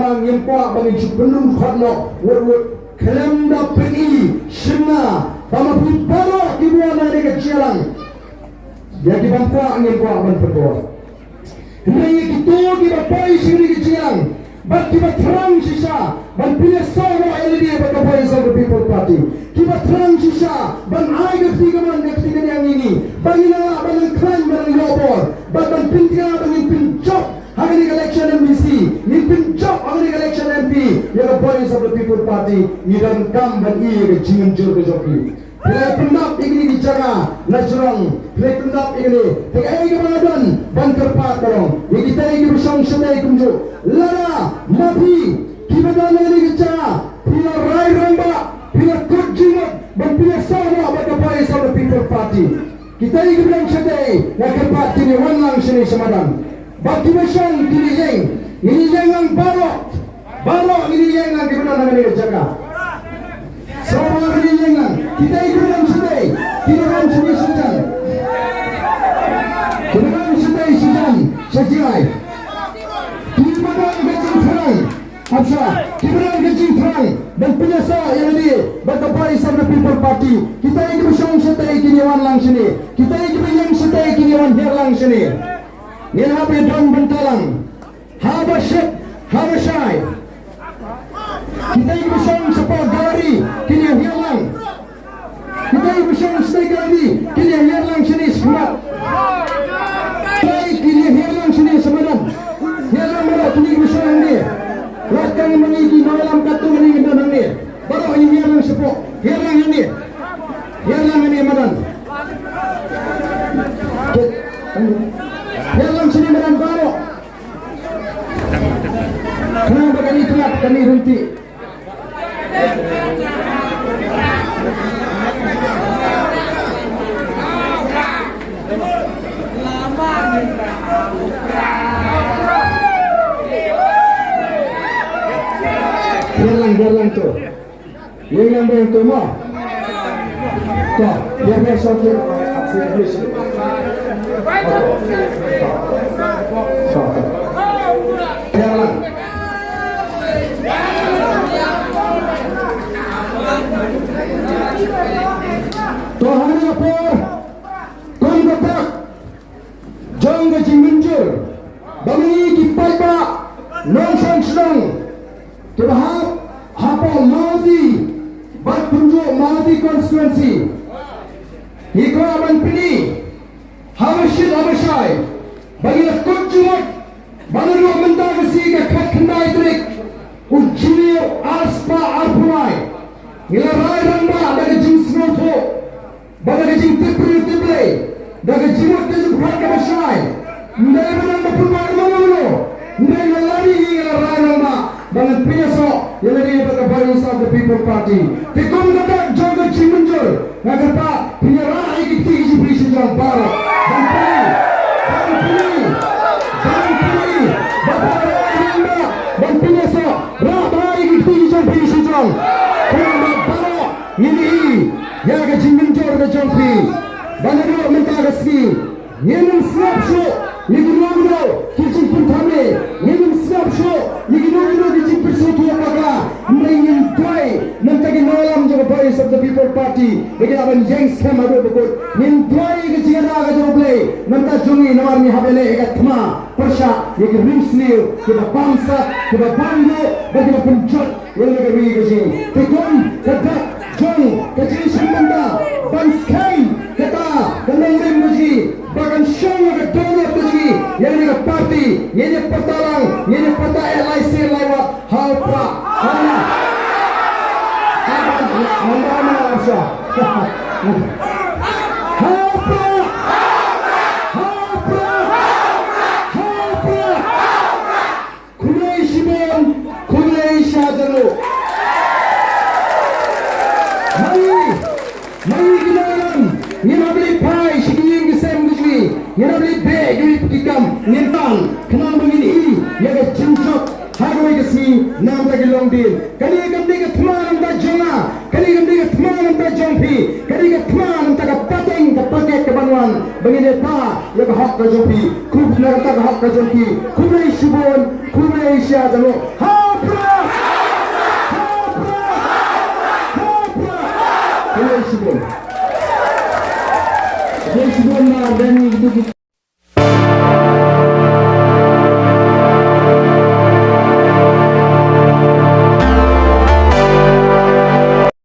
bang yempa bang jubelum khotno word kalenda peni shina bama pipalo dibuana de jalan ya di bangpa yempa ban perko ini kita di bapai sini ke jalan but kita terang sisa ban pilih sawa LD bagi Barisan People Party kita terang sisa ban ai ketiga yang ini bagina ban klan ban lobor ban pintia ban pinjok hari election MBC ni pinjok hari election MP yang Barisan People Party ni dan kam ban i ke jingan jur ke joki play pendap ini dijaga najrong play pendap ini tegai ke bangadan ban kerpat dorong ini kita ini bersong sedai kunjuk lara mati kita dan ini keca pila rai ramba pila kujingat ban pila sawa bagi Barisan People Party kita ini berang sedai yang kerpat kini wanlang sini semadan bagi bersong kini yang ini yang barok ini yang kita dan ini kejaga semua ini yang kita ikut dalam sedai kita dalam sedai sejan kita dalam sedai sejan sejai kita dalam gajing terang Absa kita dalam gajing terang dan penyasa yang ini bagi Barisan People Party kita ikut bersong sedai kini wanlang sini kita ikut yang sedai kini wan herlang sini yang habis don bentalang habashai kita ikut bersong sepuluh gari kini herlang kita ikut bersong sedai gari kini herlang sini semat kini herlang sini semadan herlang merah kini bersong ini lakang meniki malam katu meniki dan ini baru ini herlang sepuluh herlang ini madan herlang sini madan baru kenapa kami telat kami henti Gerlang tu yang nambah yang tu mah tak biar besok tu saya habis gerlang Tuhan apa kon betak jang gaji muncul bangi kipai ba non sang terhadap apa Maudi bat tunjuk Maudi constituency iko aban pini habashai bagi kunjungan baru mentah besi ke kat kendai trik ujilio aspa arpunai ngila rai ramba daga jing snoto daga jing tiple daga jimot keju bhat ke bashai ndai banang pulmar mamulo ndai lari ngila rai ramba dengan piasa yang ada pada Barisan People Party. Tekom kata jaga cimunjul. Agar pak penyerai kita isi berisi jalan barat. Dan pilih. Bapak Raya dan piasa. Ramai kita isi berisi jalan. Kerana barat ini yang ada cimunjul ke jampi. Banyak orang minta kasih. Yang siap show. Yang dulu kicik pun kami. Yang siap show. Yang dulu kicik bersuatu apa? Mengingin tuai mentagi malam juga Barisan People Party. Bagi aban yang skam ada berikut. Yang tuai kejian aga juga boleh. Menta jungi nawar ni habele ekat thma persha. Yang rimsliu kita bangsa kita banglo bagi pencut yang negeri kejing. Tekun kedak jong kejing sembenda banskai kata kendang muji bahkan syong ke donor muji yang ni parti yang ni pertalang yang ni peta LIC lewat halpa hana mana asya halpa kulai shibon kulai shadru mai gilaran ni nabli pai shiging gisem gujwi ni nabli be gui pikam nintang kenang begini ya ke cincok hagoi kesmi nam lagi longdin kali gamdi ke thman ta jonga kali gamdi ke thman ta jongpi kali ke thman ta ka pateng ka paket ke banwan begini ta ya ke hak ka jongpi khub nar ta ka hak ka jongpi khubei shibon khubei sha jalo ha Dia sebut lah dan itu kita